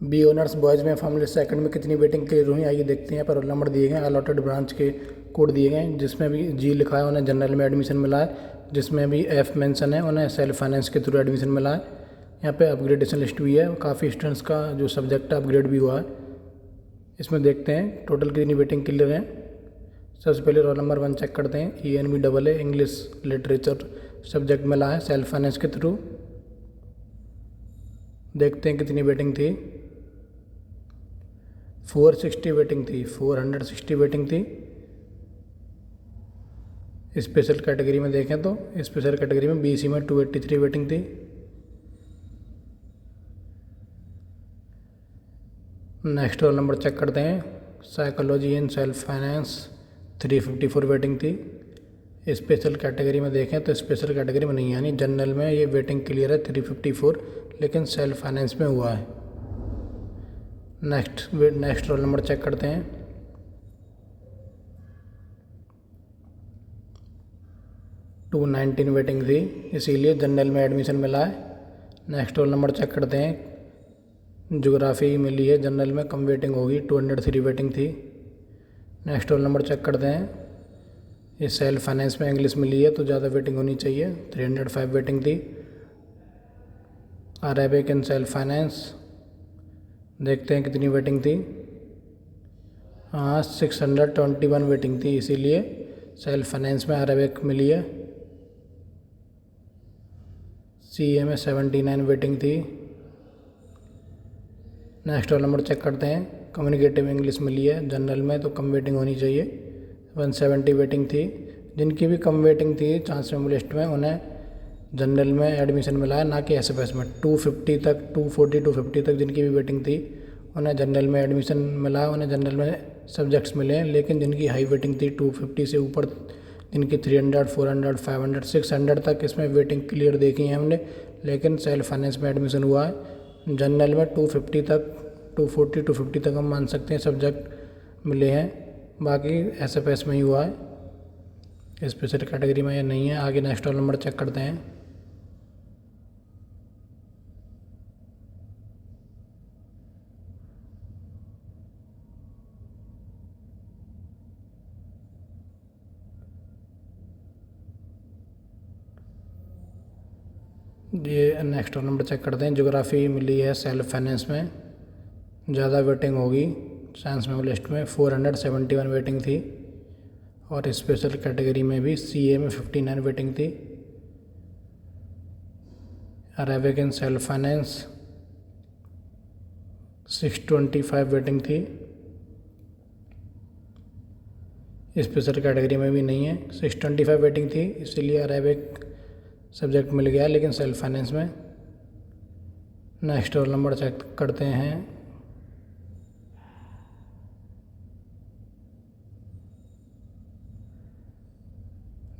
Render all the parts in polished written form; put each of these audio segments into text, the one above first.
B honours boys में फॉर्मूले second में कितनी वेटिंग क्लियर हुई, आइए देखते हैं। यहाँ पर रोल नंबर दिए गए हैं, अलॉटेड ब्रांच के कोड दिए गए हैं। जिसमें भी जी लिखा है उन्हें जनरल में एडमिशन मिला है, जिसमें भी एफ मेंशन है उन्हें सेल्फ फाइनेंस के थ्रू एडमिशन मिला है। यहाँ पे अपग्रेडेशन लिस्ट भी है, काफ़ी स्टूडेंट्स का जो सब्जेक्ट है अपग्रेड भी हुआ है। इसमें देखते हैं टोटल कितनी वेटिंग क्लियर है। सबसे पहले रोल नंबर 1 चेक करते हैं। ENBAA इंग्लिश लिटरेचर सब्जेक्ट मिला है सेल्फ फाइनेंस के थ्रू। देखते हैं कितनी वेटिंग थी। 460 वेटिंग थी, 460 वेटिंग थी। स्पेशल कैटेगरी में देखें तो स्पेशल कैटेगरी में BC में 283 वेटिंग थी। नेक्स्ट रोल नंबर चेक करते हैं। Psychology and self finance 354 waiting थी। स्पेशल कैटेगरी में देखें तो स्पेशल कैटेगरी में नहीं, यानी जनरल में ये वेटिंग क्लियर है 354, लेकिन सेल्फ फाइनेंस में हुआ है। नेक्स्ट रोल नंबर चेक करते हैं। टू 19 वेटिंग थी, इसीलिए जनरल में एडमिशन मिला है। नेक्स्ट रोल नंबर चेक करते हैं। ज्योग्राफी मिली है जनरल में, कम वेटिंग होगी, 203 वेटिंग थी। नेक्स्ट रोल नंबर चेक करते हैं। ये सेल्फ फाइनेंस में इंग्लिश मिली है तो ज़्यादा वेटिंग होनी चाहिए, 305 वेटिंग थी। अरेबिक एंड सेल्फ फाइनेंस देखते हैं कितनी वेटिंग थी। 621 वेटिंग थी, इसीलिए सेल्फ फाइनेंस में अरेबिक मिली है। CA में 79 वेटिंग थी। नेक्स्ट रोल नंबर चेक करते हैं। कम्युनिकेटिव इंग्लिश मिली है जनरल में तो कम वेटिंग होनी चाहिए, 170 वेटिंग थी। जिनकी भी कम वेटिंग थी चांस मेमो लिस्ट में, उन्हें जनरल में एडमिशन मिला है, ना कि SFS में। 240 तक 250 तक जिनकी भी वेटिंग थी उन्हें जनरल में एडमिशन मिला है, उन्हें जनरल में सब्जेक्ट्स मिले हैं। लेकिन जिनकी हाई वेटिंग थी 250 से ऊपर, जिनकी 300, 400, 500, 600 तक इसमें वेटिंग क्लियर देखी है हमने, लेकिन सेल्फ फाइनेंस में एडमिशन हुआ है। जनरल में 250 तक 240 250 तक हम मान सकते हैं सब्जेक्ट मिले हैं, बाकी SFS में ही हुआ है, स्पेशल कैटेगरी में ये नहीं है। आगे नेक्स्ट रोल नंबर चेक करते हैं। ये नेक्स्ट रोल नंबर चेक करते हैं। ज्योग्राफी मिली है सेल्फ फाइनेंस में, ज़्यादा वेटिंग होगी साइंस में लिस्ट में, 471 वेटिंग थी। और स्पेशल कैटेगरी में भी CA में 59 वेटिंग थी। Arabic and self finance 625 waiting थी। स्पेशल कैटेगरी में भी नहीं है, 625 वेटिंग थी, इसीलिए अरेबिक सब्जेक्ट मिल गया, लेकिन सेल्फ फाइनेंस में। नेक्स्ट रोल नंबर चेक करते हैं।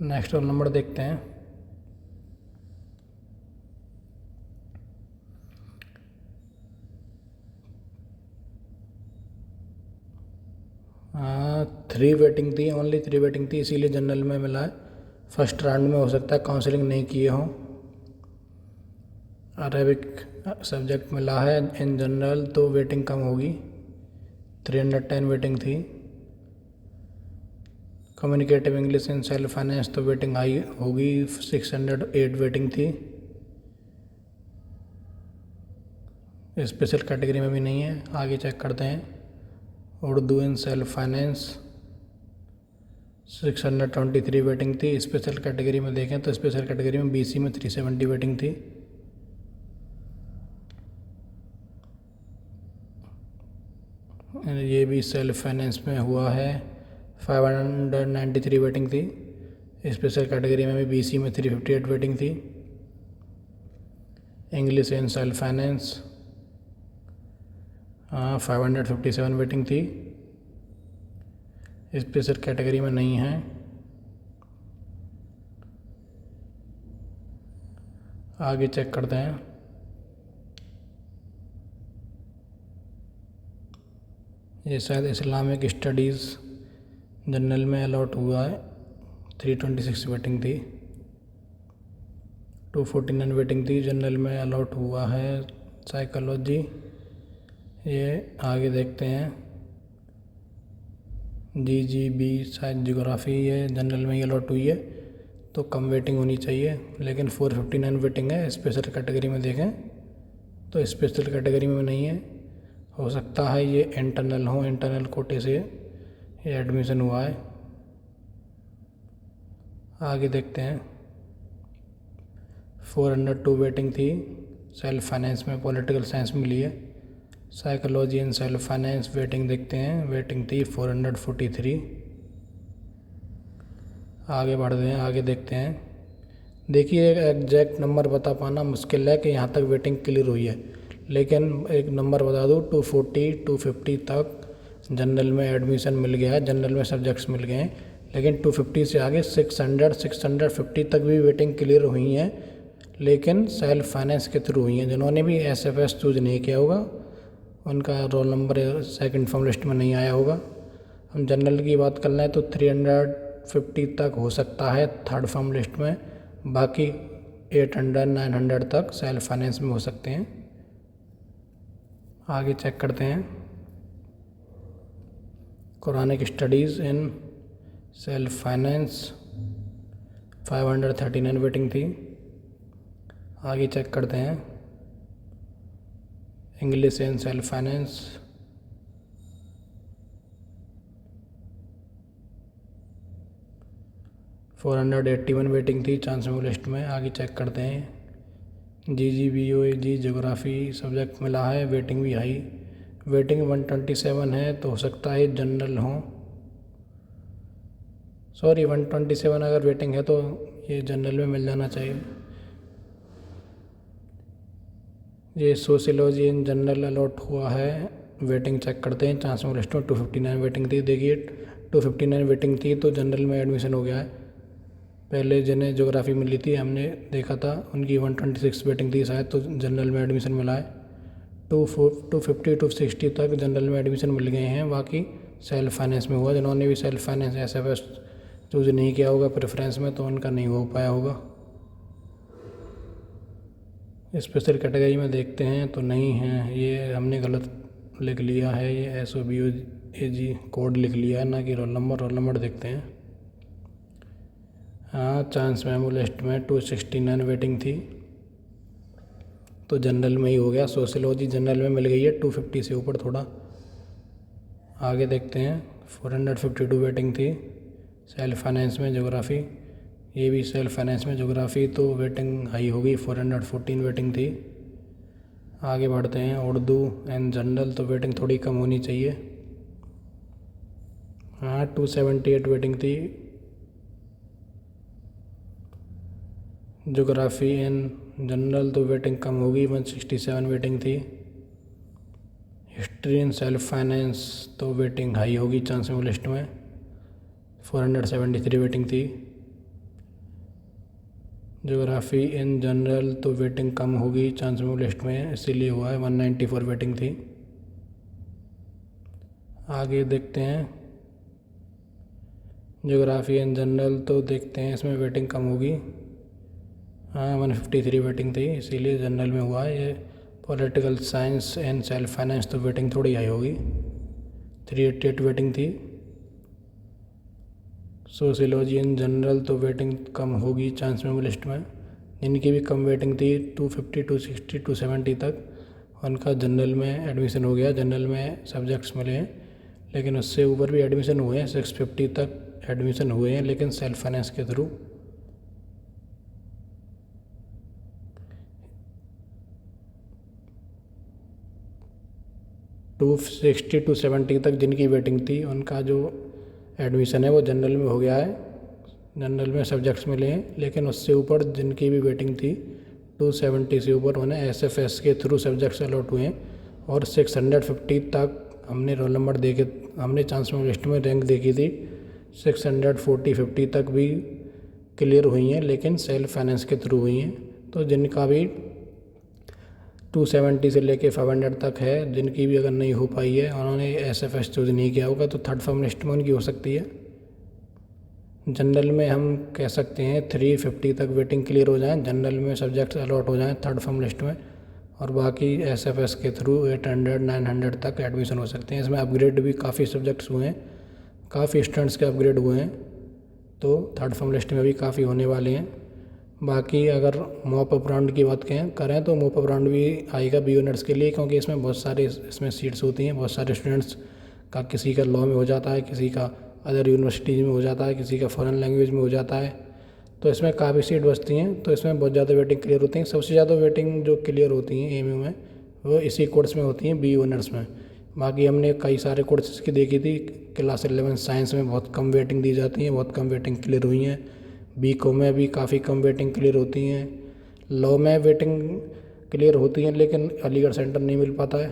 नेक्स्ट रोल नंबर देखते हैं। हाँ, 3 वेटिंग थी, ओनली 3 वेटिंग थी, इसीलिए जनरल में मिला है। फर्स्ट राउंड में हो सकता है काउंसलिंग नहीं किए हों। अरेबिक सब्जेक्ट मिला है इन जनरल तो वेटिंग कम होगी, 310 वेटिंग थी। Communicative English and self finance तो वेटिंग हाई होगी, 608 वेटिंग थी। स्पेशल कैटेगरी में भी नहीं है। आगे चेक करते हैं। Urdu and self finance 623 waiting थी। स्पेशल कैटेगरी में देखें तो स्पेशल कैटेगरी में BC में 370 वेटिंग थी। ये भी सेल्फ फाइनेंस में हुआ है, 593 वेटिंग थी। स्पेशल कैटेगरी में भी BC में 358 वेटिंग थी। English and self finance 557 waiting थी। स्पेशल कैटेगरी में नहीं है। आगे चेक करते हैं। ये शायद इस्लामिक स्टडीज़ जनरल में अलॉट हुआ है, 326 वेटिंग थी। 249 वेटिंग थी, जनरल में अलॉट हुआ है। साइकोलॉजी ये आगे देखते हैं GGB शायद जियोग्राफी ये जनरल में ही अलॉट हुई है, तो कम वेटिंग होनी चाहिए, लेकिन 459 वेटिंग है। स्पेशल कैटेगरी में देखें तो स्पेशल कैटेगरी में नहीं है, हो सकता है ये इंटरनल हो, इंटरनल कोटे से ये एडमिशन हुआ है। आगे देखते हैं 402 वेटिंग थी, सेल्फ फाइनेंस में पॉलिटिकल साइंस में ली है। Psychology and self finance waiting देखते हैं, वेटिंग थी 443। आगे बढ़ते हैं, आगे देखते हैं। देखिए एग्जैक्ट नंबर बता पाना मुश्किल है कि यहाँ तक वेटिंग क्लियर हुई है, लेकिन एक नंबर बता दूँ 240 250 तक जनरल में एडमिशन मिल गया है, जनरल में सब्जेक्ट्स मिल गए हैं, लेकिन 250 से आगे 600 650 तक भी वेटिंग क्लियर हुई हैं, लेकिन सेल्फ फाइनेंस के थ्रू हुई हैं। जिन्होंने भी SFS चूज नहीं किया होगा उनका roll number second form list में नहीं आया होगा। हम जनरल की बात कर लें तो 350 तक हो सकता है थर्ड फॉर्म लिस्ट में, बाकी 800 900 तक सेल्फ फाइनेंस में हो सकते हैं। आगे चेक करते हैं Quranic studies in self finance 539 waiting थी। आगे चेक करते हैं English and self finance 481 waiting थी चांस में लिस्ट में। आगे चेक करते हैं GGBOAG ज्योग्राफी सब्जेक्ट मिला है, वेटिंग भी हाई, वेटिंग 127 है, तो हो सकता है जनरल हो, सॉरी 127 अगर वेटिंग है तो ये जनरल में मिल जाना चाहिए। ये सोशियोलॉजी इन जनरल अलॉट हुआ है, वेटिंग चेक करते हैं चांस में लिस्ट में 259 वेटिंग थी। देखिए 259 वेटिंग थी तो जनरल में एडमिशन हो गया है। पहले जिन्हें ज्योग्राफी मिली थी हमने देखा था उनकी 126 वेटिंग थी शायद, तो जनरल में एडमिशन मिला है। 250 260 तक जनरल में एडमिशन मिल गए हैं, बाकी सेल्फ फाइनेंस में हुआ। जिन्होंने भी सेल्फ फाइनेंस SFS चूज नहीं किया होगा प्रेफरेंस में, तो उनका नहीं हो पाया होगा। स्पेशल कैटेगरी में देखते हैं तो नहीं है, ये हमने गलत लिख लिया है, ये SOBOAG कोड लिख लिया है, ना कि रोल नंबर। रोल नंबर देखते हैं। हाँ चांस मेमो लिस्ट में 269 वेटिंग थी तो जनरल में ही हो गया। सोशियोलॉजी जनरल में मिल गई है 250 से ऊपर थोड़ा। आगे देखते हैं 452 वेटिंग थी सेल्फ फाइनेंस में ज्योग्राफी, ये भी सेल्फ फाइनेंस में ज्योग्राफी, तो वेटिंग हाई होगी 414 वेटिंग थी। आगे बढ़ते हैं उर्दू एंड जनरल, तो वेटिंग थोड़ी कम होनी चाहिए। हाँ 278 वेटिंग थी। ज्योग्राफी एंड जनरल तो वेटिंग कम होगी, 167 वेटिंग थी। हिस्ट्री एंड सेल्फ फाइनेंस तो वेटिंग हाई होगी चांस में लिस्ट में, 473 वेटिंग थी। ज्योग्राफी इन जनरल तो वेटिंग कम होगी चांस में लिस्ट में, इसीलिए हुआ है, 194 वेटिंग थी। आगे देखते हैं ज्योग्राफी इन जनरल, तो देखते हैं इसमें वेटिंग कम होगी। हाँ 153 वेटिंग थी, इसीलिए जनरल में हुआ है। ये political science and self finance तो वेटिंग थोड़ी हाई होगी, 388 वेटिंग थी। सोशियोलॉजी इन जनरल तो वेटिंग कम होगी चांस में लिस्ट में, इनकी भी कम वेटिंग थी 250 260 270 तक, उनका जनरल में एडमिशन हो गया। जनरल में सब्जेक्ट्स मिले हैं, लेकिन उससे ऊपर भी एडमिशन हुए हैं, 650 तक एडमिशन हुए हैं, लेकिन सेल्फ फाइनेंस के थ्रू। टू 60 270 तक जिनकी वेटिंग थी उनका जो एडमिशन है वो जनरल में हो गया है, जनरल में सब्जेक्ट्स मिले हैं, लेकिन उससे ऊपर जिनकी भी वेटिंग थी 270 से ऊपर उन्हें SFS के थ्रू सब्जेक्ट्स अलॉट हुए हैं। और 650 तक हमने रोल नंबर दे के हमने चांस में लिस्ट में रैंक देखी थी, 640 50 तक भी क्लियर हुई हैं, लेकिन सेल्फ फाइनेंस के थ्रू हुई हैं। तो जिनका भी 270 से लेके 500 तक है, जिनकी भी अगर नहीं हो पाई है, उन्होंने SFS चूज नहीं किया होगा, तो थर्ड फॉर्म लिस्ट में उनकी हो सकती है। जनरल में हम कह सकते हैं 350 तक वेटिंग क्लियर हो जाए, जनरल में सब्जेक्ट्स अलॉट हो जाएं थर्ड फॉर्म लिस्ट में, और बाकी SFS के थ्रू 800 900 तक एडमिशन हो सकते हैं। इसमें अपग्रेड भी काफ़ी सब्जेक्ट्स हुए हैं, काफ़ी स्टूडेंट्स के अपग्रेड हुए हैं, तो थर्ड फॉर्म लिस्ट में भी काफ़ी होने वाले हैं। बाकी अगर मॉप अप राउंड की बात करें तो मॉप अप राउंड भी आएगा बी ऑनर्स के लिए, क्योंकि इसमें बहुत सारे इसमें सीट्स होती हैं, बहुत सारे स्टूडेंट्स का किसी का लॉ में हो जाता है, किसी का अदर यूनिवर्सिटीज़ में हो जाता है, किसी का फॉरेन लैंग्वेज में हो जाता है, तो इसमें काफ़ी सीट बचती हैं, तो इसमें बहुत ज़्यादा वेटिंग क्लियर होती हैं। सबसे ज़्यादा वेटिंग जो क्लियर होती हैं AMU में वो इसी कोर्स में होती हैं, बी ऑनर्स में। बाकी हमने कई सारे कोर्सेज की देखी थी, क्लास 11 साइंस में बहुत कम वेटिंग दी जाती है, बहुत कम वेटिंग क्लियर हुई हैं। BCom में भी काफ़ी कम वेटिंग क्लियर होती हैं। लॉ में वेटिंग क्लियर होती हैं, लेकिन अलीगढ़ सेंटर नहीं मिल पाता है।